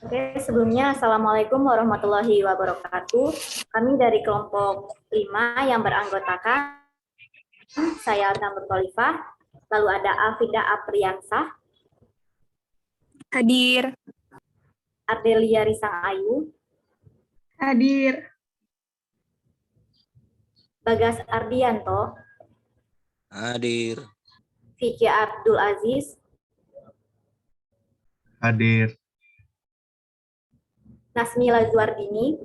Oke, sebelumnya Assalamualaikum warahmatullahi wabarakatuh. Kami dari kelompok 5 yang beranggotakan saya Alta Murtolifah, lalu ada Alfida Apriansah, Hadir. Ardelia Risang Ayu, Hadir. Bagas Ardianto, Hadir. Vicky Abdul Aziz, Hadir. Nasmila Zuardini,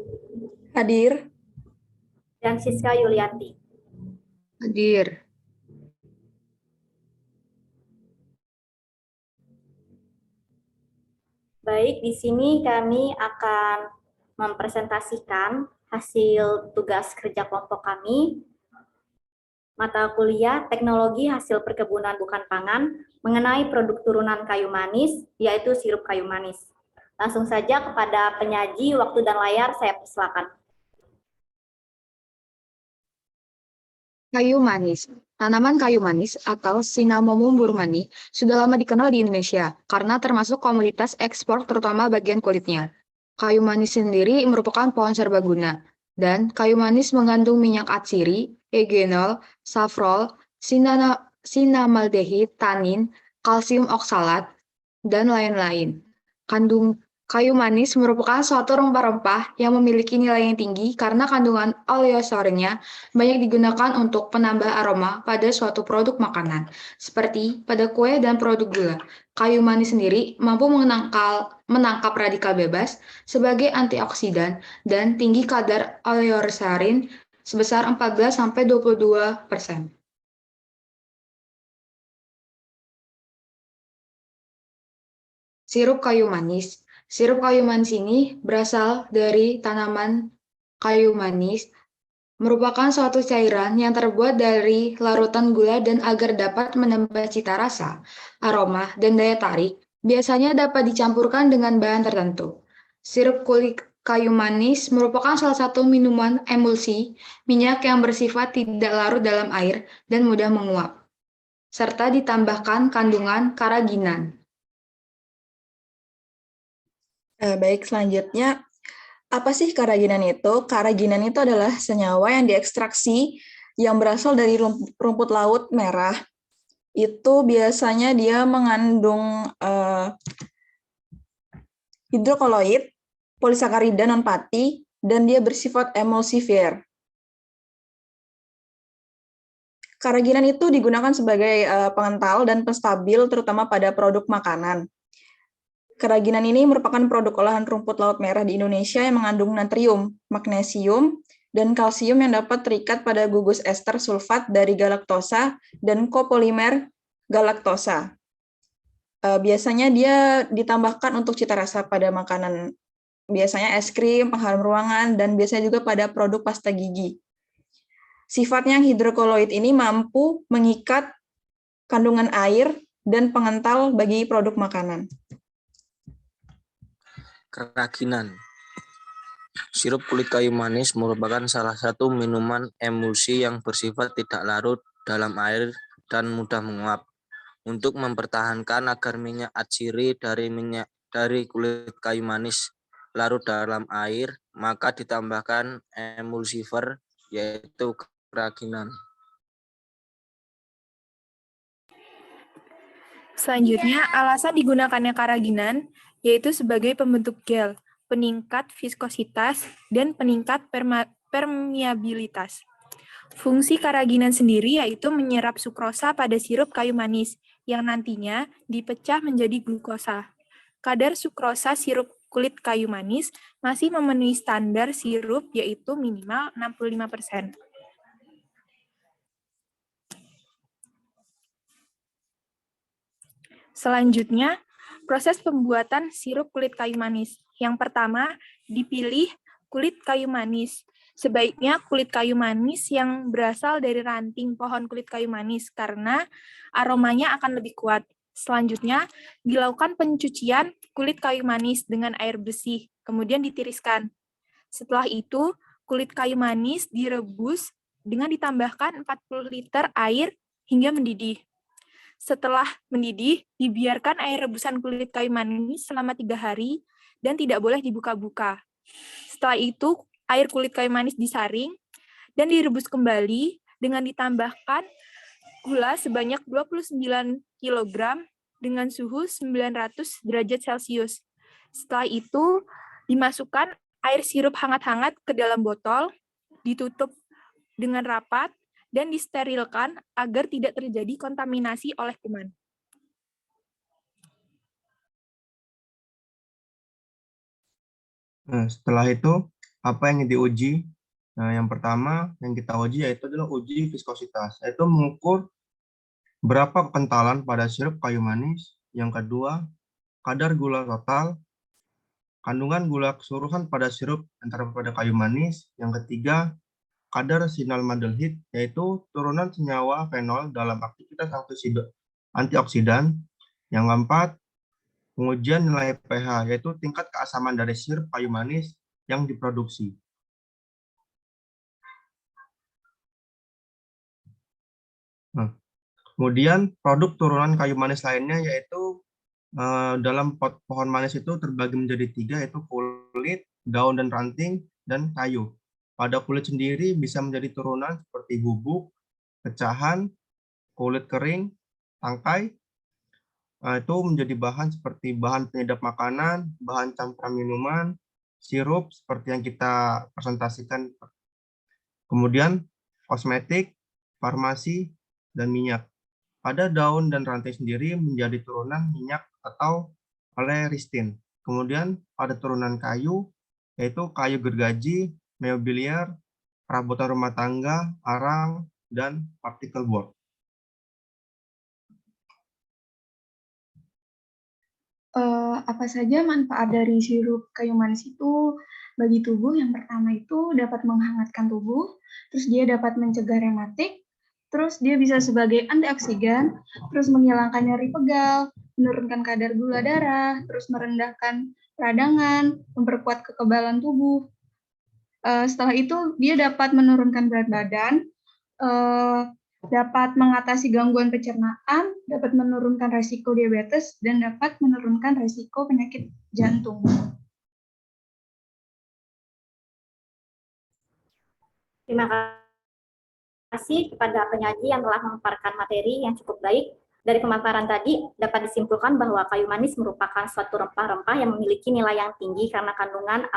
Hadir. dan Siska Yulianti. Hadir. Baik, di sini kami akan mempresentasikan hasil tugas kerja kelompok kami, mata kuliah Teknologi Hasil Perkebunan Bukan Pangan mengenai produk turunan kayu manis, yaitu sirup kayu manis. Langsung saja kepada penyaji, waktu dan layar saya persilakan. Kayu manis. Tanaman kayu manis atau Cinnamomum burmani sudah lama dikenal di Indonesia karena termasuk komoditas ekspor terutama bagian kulitnya. Kayu manis sendiri merupakan pohon serbaguna dan kayu manis mengandung minyak atsiri, eugenol, safrol, sinamaldehid, tanin, kalsium oksalat, dan lain-lain. Kayu manis merupakan suatu rempah-rempah yang memiliki nilai yang tinggi karena kandungan oleosarinnya banyak digunakan untuk penambah aroma pada suatu produk makanan, seperti pada kue dan produk gula. Kayu manis sendiri mampu menangkap radikal bebas sebagai antioksidan dan tinggi kadar oleosarin sebesar 14-22%. Sirup kayu manis. Sirup kayu manis ini berasal dari tanaman kayu manis, merupakan suatu cairan yang terbuat dari larutan gula dan agar dapat menambah cita rasa, aroma, dan daya tarik, biasanya dapat dicampurkan dengan bahan tertentu. Sirup kulit kayu manis merupakan salah satu minuman emulsi, minyak yang bersifat tidak larut dalam air dan mudah menguap, serta ditambahkan kandungan karaginan. Baik, selanjutnya, apa sih karaginan itu? Karaginan itu adalah senyawa yang diekstraksi yang berasal dari rumput laut merah. Itu biasanya dia mengandung hidrokoloid, polisakarida non-pati, dan dia bersifat emulsifier. Karaginan itu digunakan sebagai pengental dan penstabil terutama pada produk makanan. Keraginan ini merupakan produk olahan rumput laut merah di Indonesia yang mengandung natrium, magnesium, dan kalsium yang dapat terikat pada gugus ester sulfat dari galaktosa dan kopolimer galaktosa. Biasanya dia ditambahkan untuk cita rasa pada makanan, biasanya es krim, pengharum ruangan, dan biasanya juga pada produk pasta gigi. Sifatnya hidrokoloid ini mampu mengikat kandungan air dan pengental bagi produk makanan. Keraginan. Sirup kulit kayu manis merupakan salah satu minuman emulsi yang bersifat tidak larut dalam air dan mudah menguap. Untuk mempertahankan agar minyak atsiri dari kulit kayu manis larut dalam air, maka ditambahkan emulsifier, yaitu keraginan. Selanjutnya, alasan digunakannya karaginan yaitu sebagai pembentuk gel, peningkat viskositas, dan peningkat permeabilitas. Fungsi karaginan sendiri yaitu menyerap sukrosa pada sirup kayu manis yang nantinya dipecah menjadi glukosa. Kadar sukrosa sirup kulit kayu manis masih memenuhi standar sirup yaitu minimal 65%. Selanjutnya, proses pembuatan sirup kulit kayu manis. Yang pertama, dipilih kulit kayu manis. Sebaiknya kulit kayu manis yang berasal dari ranting pohon kulit kayu manis karena aromanya akan lebih kuat. Selanjutnya, dilakukan pencucian kulit kayu manis dengan air bersih, kemudian ditiriskan. Setelah itu, kulit kayu manis direbus dengan ditambahkan 40 liter air hingga mendidih. Setelah mendidih, dibiarkan air rebusan kulit kayu manis selama 3 hari dan tidak boleh dibuka-buka. Setelah itu, air kulit kayu manis disaring dan direbus kembali dengan ditambahkan gula sebanyak 29 kg dengan suhu 900 derajat Celcius. Setelah itu, dimasukkan air sirup hangat-hangat ke dalam botol, ditutup dengan rapat, dan disterilkan agar tidak terjadi kontaminasi oleh kuman. Nah, setelah itu, apa yang diuji? Nah, yang pertama yang kita uji yaitu adalah uji viskositas, yaitu mengukur berapa kekentalan pada sirup kayu manis. Yang kedua, kadar gula total, kandungan gula keseluruhan pada sirup antara pada kayu manis. Yang ketiga, kadar sinaldehyid, yaitu turunan senyawa fenol dalam aktivitas antioksidan. Yang keempat, pengujian nilai pH, yaitu tingkat keasaman dari sirup kayu manis yang diproduksi. Nah, kemudian produk turunan kayu manis lainnya yaitu dalam pohon manis itu terbagi menjadi 3, yaitu kulit, daun dan ranting, dan kayu. Pada kulit sendiri bisa menjadi turunan seperti bubuk, pecahan, kulit kering, tangkai. Itu menjadi bahan seperti bahan penyedap makanan, bahan campuran minuman, sirup seperti yang kita presentasikan. Kemudian kosmetik, farmasi, dan minyak. Pada daun dan rantai sendiri menjadi turunan minyak atau oleristin. Kemudian pada turunan kayu, yaitu kayu gergaji, mobiliar, perabotan rumah tangga, arang, dan partikel board. Apa saja manfaat dari sirup kayu manis itu bagi tubuh? Yang pertama itu dapat menghangatkan tubuh, terus dia dapat mencegah rematik, terus dia bisa sebagai antioksidan, terus menghilangkan nyeri pegal, menurunkan kadar gula darah, terus merendahkan peradangan, memperkuat kekebalan tubuh. Setelah itu dia dapat menurunkan berat badan, dapat mengatasi gangguan pencernaan, dapat menurunkan resiko diabetes, dan dapat menurunkan resiko penyakit jantung. Terima kasih kepada penyaji yang telah memaparkan materi yang cukup baik. Dari pemaparan tadi dapat disimpulkan bahwa kayu manis merupakan suatu rempah-rempah yang memiliki nilai yang tinggi karena kandungan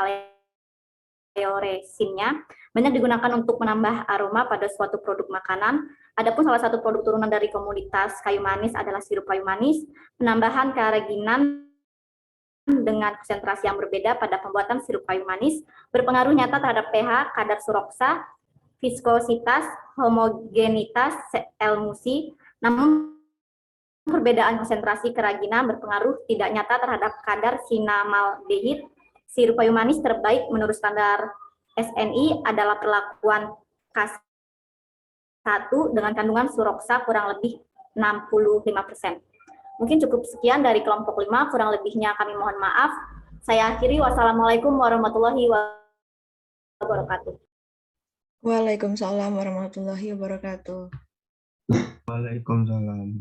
aleoresinnya banyak digunakan untuk menambah aroma pada suatu produk makanan. Adapun salah satu produk turunan dari komoditas kayu manis adalah sirup kayu manis. Penambahan karaginan dengan konsentrasi yang berbeda pada pembuatan sirup kayu manis berpengaruh nyata terhadap pH, kadar suroksa, viskositas, homogenitas sel musi. Namun perbedaan konsentrasi keraginan berpengaruh tidak nyata terhadap kadar sinamaldehid. Sirup kayu manis terbaik menurut standar SNI adalah perlakuan K1 dengan kandungan suroksa kurang lebih 65%. Mungkin cukup sekian dari kelompok 5, kurang lebihnya kami mohon maaf. Saya akhiri, wassalamualaikum warahmatullahi wabarakatuh. Waalaikumsalam warahmatullahi wabarakatuh. Waalaikumsalam.